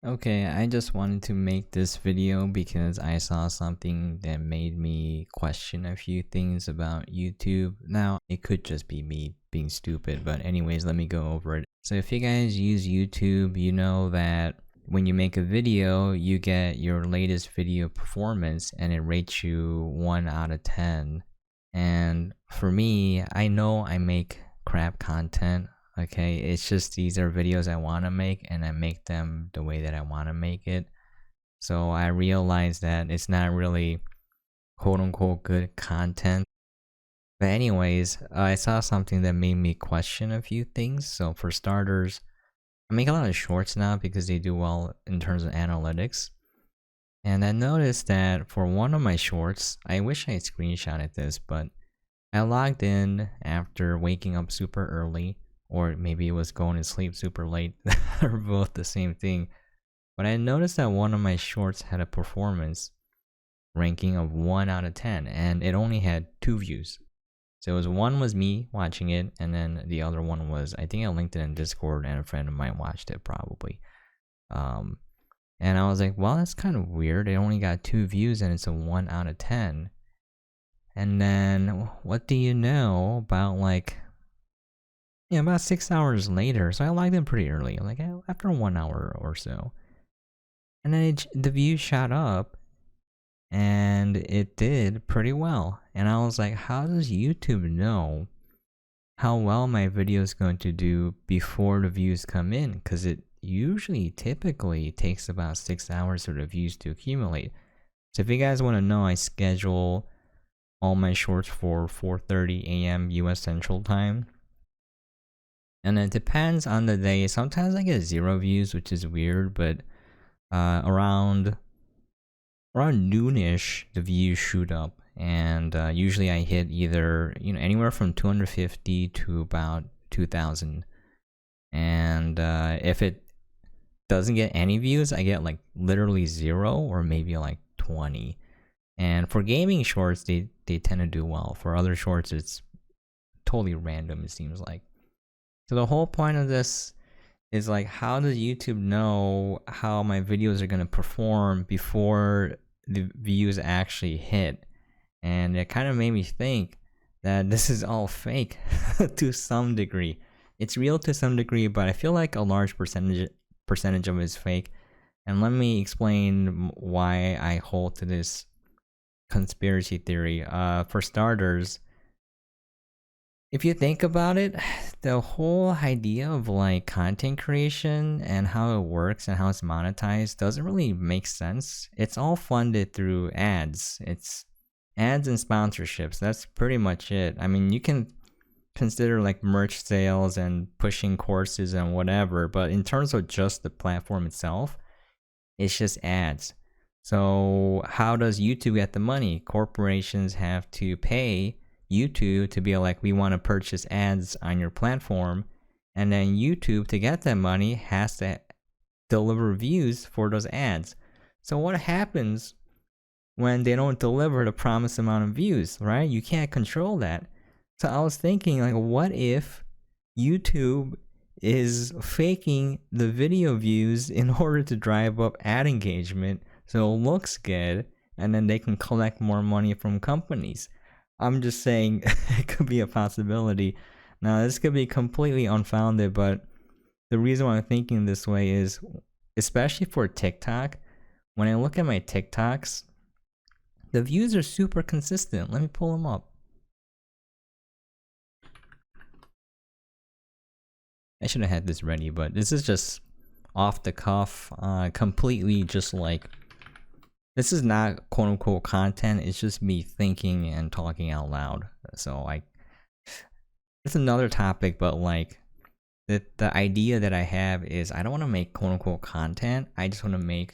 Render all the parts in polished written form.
Okay, I just wanted to make this video because I saw something that made me question a few things about YouTube. Now, it could just be me being stupid, but anyways, let me go over it. So if you guys use YouTube, you know that when you make a video, you get your latest video performance and it rates you 1 out of 10. And for me, I know I make crap content. Okay, it's just these are videos I want to make and I make them the way that I want to make it. So I realized that it's not really quote unquote good content. But anyways, I saw something that made me question a few things. So for starters, I make a lot of shorts now because they do well in terms of analytics. And I noticed that for one of my shorts, I wish I had screenshotted this, but I logged in after waking up super early, or maybe it was going to sleep super late. They're both the same thing. But I noticed that one of my shorts had a performance ranking of 1 out of 10, and it only had 2 views. So it was one was me watching it, and then the other one was, I think I linked it in Discord, and a friend of mine watched it probably. And I was like, well, that's kind of weird. It only got 2 views, and it's a 1 out of 10. And then, what do you know about about 6 hours later, so I logged in pretty early, like after 1 hour or so. And then the views shot up, and it did pretty well. And I was like, how does YouTube know how well my video is going to do before the views come in? Because it typically takes about 6 hours for the views to accumulate. So if you guys want to know, I schedule all my shorts for 4:30 a.m. US Central Time. And it depends on the day. Sometimes I get 0 views, which is weird, but around noonish, the views shoot up, and usually I hit either anywhere from 250 to about 2,000. And if it doesn't get any views, I get like literally 0 or maybe like 20. And for gaming shorts, they tend to do well. For other shorts, it's totally random, it seems like. So the whole point of this is like, how does YouTube know how my videos are going to perform before the views actually hit? And it kind of made me think that this is all fake to some degree. It's real to some degree, but I feel like a large percentage of it is fake. And let me explain why I hold to this conspiracy theory. For starters, if you think about it, the whole idea of like content creation and how it works and how it's monetized doesn't really make sense. It's all funded through ads. It's ads and sponsorships. That's pretty much it. I mean, you can consider like merch sales and pushing courses and whatever, but in terms of just the platform itself, it's just ads. So how does YouTube get the money? Corporations have to pay YouTube to be like, we want to purchase ads on your platform, and then YouTube, to get that money, has to deliver views for those ads. So what happens when they don't deliver the promised amount of views, right? You can't control that. So I was thinking, like, what if YouTube is faking the video views in order to drive up ad engagement so it looks good, and then they can collect more money from companies? I'm just saying it could be a possibility. Now, this could be completely unfounded, but the reason why I'm thinking this way is, especially for TikTok, when I look at my TikToks, the views are super consistent. Let me pull them up. I should have had this ready, but this is just off the cuff, completely just like, this is not quote unquote content, it's just me thinking and talking out loud. So it's another topic, but like the idea that I have is, I don't want to make quote unquote content. I just want to make,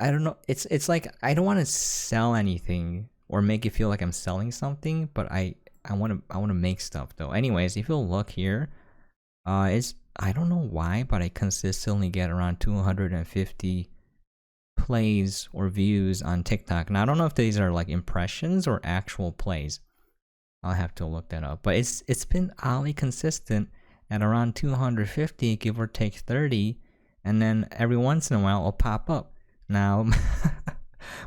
I don't know, it's like, I don't want to sell anything or make it feel like I'm selling something, but I want to make stuff though. Anyways, if you look here, it's, I don't know why, but I consistently get around 250 plays or views on TikTok. Now, I don't know if these are like impressions or actual plays. I'll have to look that up. But it's been oddly consistent, at around 250, give or take 30, and then every once in a while it'll pop up. Now,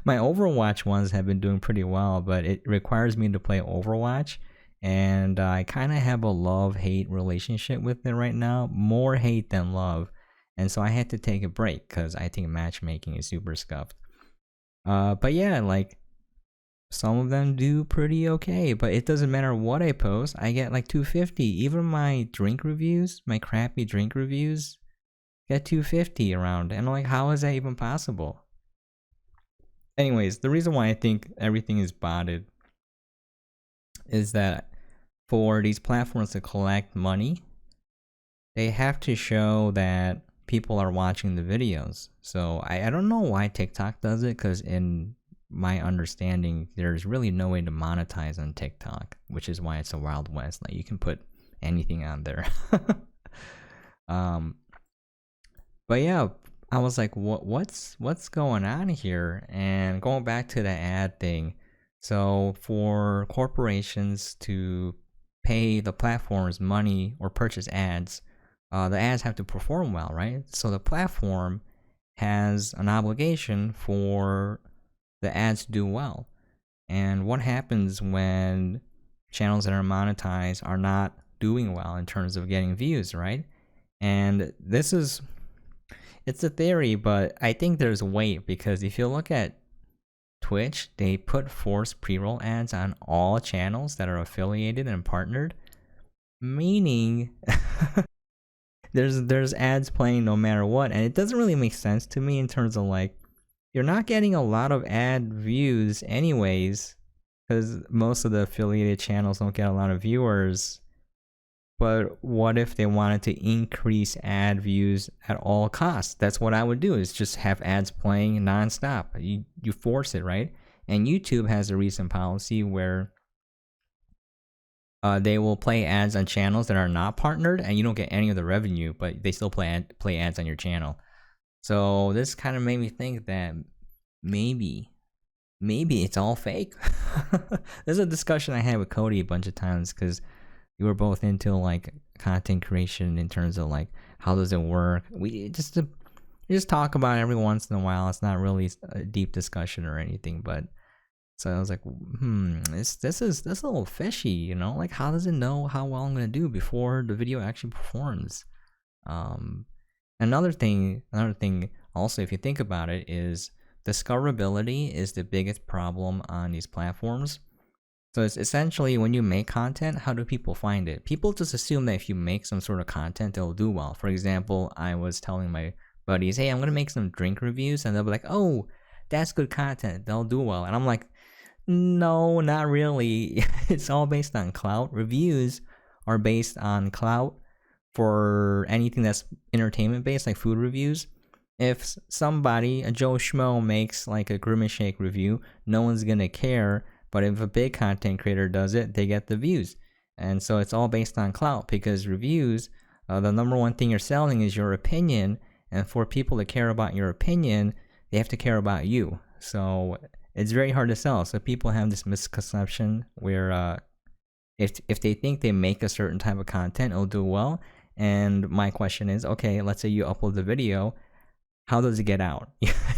my Overwatch ones have been doing pretty well, but it requires me to play Overwatch, and I kind of have a love-hate relationship with it right now, more hate than love, and so I had to take a break because I think matchmaking is super scuffed. But yeah, like, some of them do pretty okay, but it doesn't matter what I post, I get like 250. Even my drink reviews, my crappy drink reviews, get 250 around, and I'm like, how is that even possible? Anyways, the reason why I think everything is botted is that for these platforms to collect money, they have to show that people are watching the videos. So I don't know why TikTok does it, because in my understanding, there's really no way to monetize on TikTok, which is why it's a Wild West. Like, you can put anything on there. But yeah, I was like, what's going on here? And going back to the ad thing, so for corporations to pay the platforms money or purchase ads, the ads have to perform well, right? So the platform has an obligation for the ads to do well. And what happens when channels that are monetized are not doing well in terms of getting views, right? And it's a theory, but I think there's weight, because if you look at Twitch, they put forced pre-roll ads on all channels that are affiliated and partnered, meaning there's ads playing no matter what, and it doesn't really make sense to me in terms of, like, you're not getting a lot of ad views anyways, because most of the affiliated channels don't get a lot of viewers. But what if they wanted to increase ad views at all costs? That's what I would do, is just have ads playing nonstop. You force it, right? And YouTube has a recent policy where they will play ads on channels that are not partnered, and you don't get any of the revenue, but they still play ads on your channel. So this kind of made me think that maybe it's all fake. There's a discussion I had with Cody a bunch of times, because we were both into, like, content creation in terms of, like, how does it work. We just talk about it every once in a while. It's not really a deep discussion or anything, but so I was like, this is a little fishy, you know? Like, how does it know how well I'm gonna do before the video actually performs? Another thing also, if you think about it, is discoverability is the biggest problem on these platforms. So it's essentially, when you make content, how do people find it? People just assume that if you make some sort of content, it'll do well. For example, I was telling my buddies, hey, I'm gonna make some drink reviews, and they'll be like, oh, that's good content, they'll do well. And I'm like, no, not really. It's all based on clout. Reviews are based on clout for anything that's entertainment based, like food reviews. If somebody, a Joe Schmo, makes like a Grimace Shake review, no one's gonna care. But if a big content creator does it, they get the views. And so it's all based on clout, because reviews, the number one thing you're selling is your opinion. And for people to care about your opinion, they have to care about you. So it's very hard to sell. So people have this misconception where if they think they make a certain type of content, it'll do well. And my question is, okay, let's say you upload the video. How does it get out?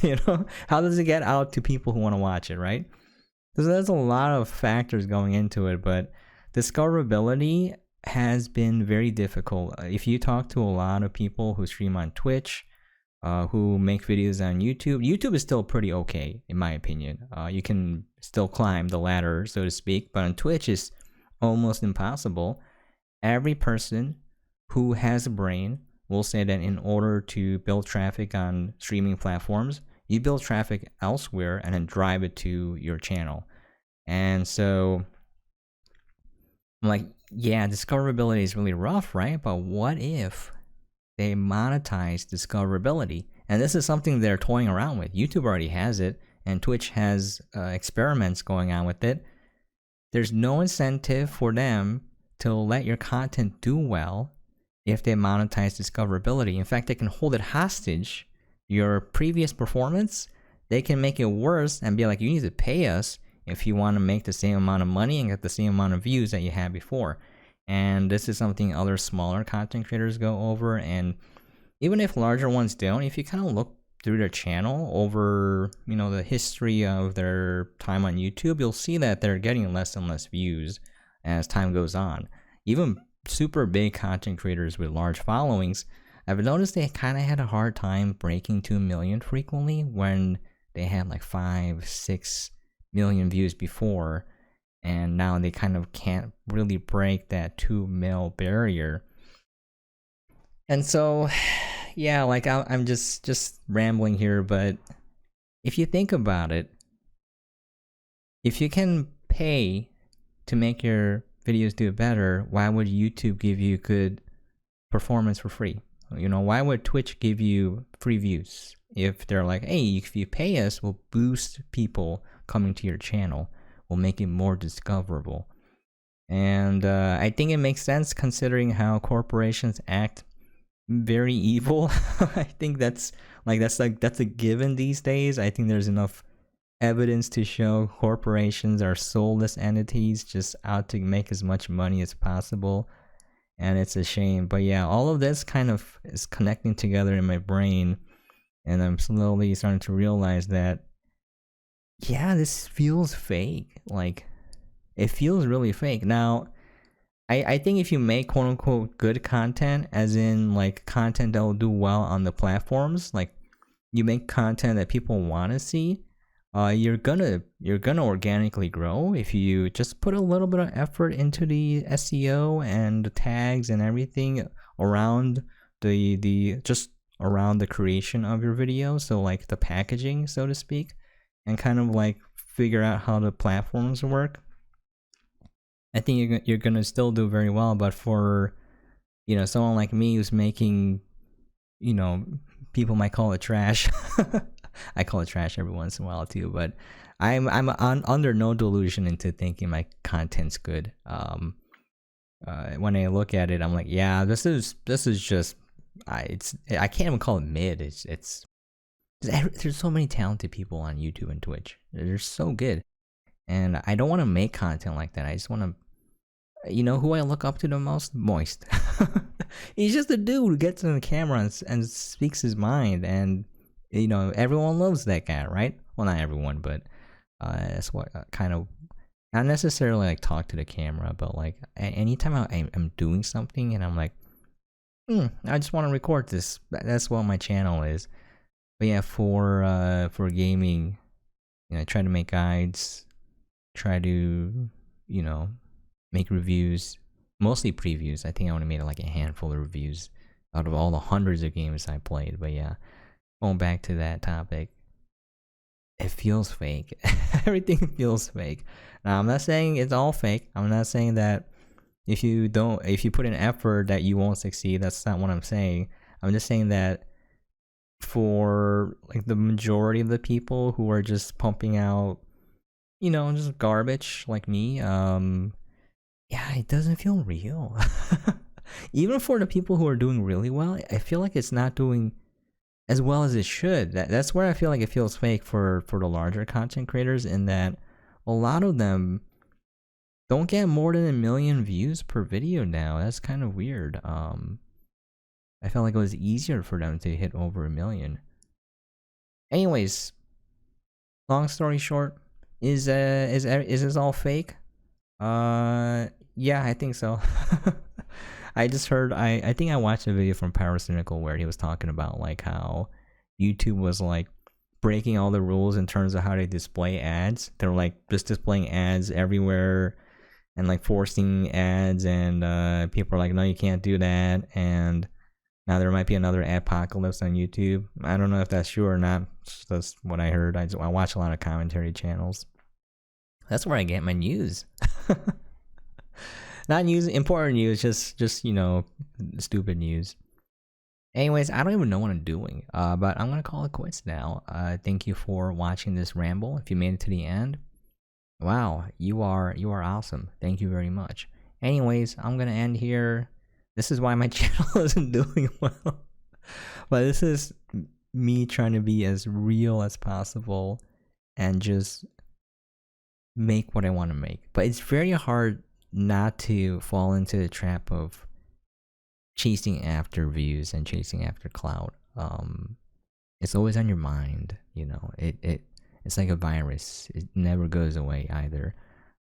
You know, how does it get out to people who want to watch it, right? So there's a lot of factors going into it, but discoverability has been very difficult. If you talk to a lot of people who stream on Twitch, who make videos on YouTube, YouTube is still pretty okay, in my opinion. You can still climb the ladder, so to speak, but on Twitch it's almost impossible. Every person who has a brain will say that in order to build traffic on streaming platforms, you build traffic elsewhere and then drive it to your channel. And so I'm like, yeah, discoverability is really rough, right? But what if they monetize discoverability? And this is something they're toying around with. YouTube already has it, and Twitch has experiments going on with it. There's no incentive for them to let your content do well if they monetize discoverability. In fact, they can hold it hostage. Your previous performance, they can make it worse and be like, you need to pay us if you want to make the same amount of money and get the same amount of views that you had before. And this is something other smaller content creators go over. And even if larger ones don't, if you kind of look through their channel over, the history of their time on YouTube, you'll see that they're getting less and less views as time goes on. Even super big content creators with large followings, I've noticed they kind of had a hard time breaking 2 million frequently when they had like 5-6 million views before, and now they kind of can't really break that 2 mil barrier. And so, yeah, like I'm just rambling here, but if you think about it, if you can pay to make your videos do better, why would YouTube give you good performance for free? Why would Twitch give you free views if they're like, hey, if you pay us, we'll boost people coming to your channel, we'll make it more discoverable. And I think it makes sense considering how corporations act very evil. I think that's a given these days. I think there's enough evidence to show corporations are soulless entities just out to make as much money as possible, and it's a shame. But yeah, all of this kind of is connecting together in my brain, and I'm slowly starting to realize that, yeah, this feels fake. Like, it feels really fake. Now, I think if you make quote unquote good content, as in like content that will do well on the platforms, like you make content that people want to see, you're gonna organically grow if you just put a little bit of effort into the SEO and the tags and everything around the just around the creation of your video. So like the packaging, so to speak, and kind of like figure out how the platforms work. I think you're gonna still do very well. But for someone like me who's making, people might call it trash. I call it trash every once in a while too, but I'm under no delusion into thinking my content's good. When I look at it, I'm like, yeah, this is just I can't even call it mid. It's there's so many talented people on YouTube and Twitch. They're so good, and I don't want to make content like that. I just want to. Who I look up to the most? Moist. He's just a dude who gets on the camera and speaks his mind, and everyone loves that guy, right? Well, not everyone, but that's what kind of, not necessarily like talk to the camera, but like anytime I'm doing something and I'm like, I just want to record this. That's what my channel is. But yeah, for gaming, I try to make guides, try to make reviews, mostly previews. I think I only made like a handful of reviews out of all the hundreds of games I played. But yeah, going back to that topic, it feels fake. Everything feels fake. Now, I'm not saying it's all fake. I'm not saying that if you put in effort that you won't succeed. That's not what I'm saying. I'm just saying that for like the majority of the people who are just pumping out, just garbage like me, yeah, it doesn't feel real. Even for the people who are doing really well, I feel like it's not doing as well as it should. That's where I feel like it feels fake for the larger content creators, in that a lot of them don't get more than 1 million views per video now. That's kind of weird. I felt like it was easier for them to hit over 1 million. Anyways, long story short, is this all fake? Yeah, I think so. I just heard, I think I watched a video from Pyrocynical where he was talking about like how YouTube was like breaking all the rules in terms of how they display ads. They're like just displaying ads everywhere and like forcing ads, and people are like, no, you can't do that. And now there might be another adpocalypse on YouTube. I don't know if that's true or not. That's what I heard. I watch a lot of commentary channels. That's where I get my news. Not news, important news, just stupid news. Anyways, I don't even know what I'm doing, but I'm gonna call it quits now. Thank you for watching this ramble. If you made it to the end, wow, you are awesome. Thank you very much. Anyways, I'm gonna end here. This is why my channel isn't doing well, but this is me trying to be as real as possible and just make what I want to make. But it's very hard not to fall into the trap of chasing after views and chasing after clout. It's always on your mind, you know. It's like a virus. It never goes away either.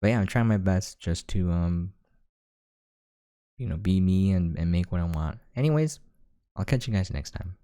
But yeah, I'm trying my best just to be me and make what I want. Anyways, I'll catch you guys next time.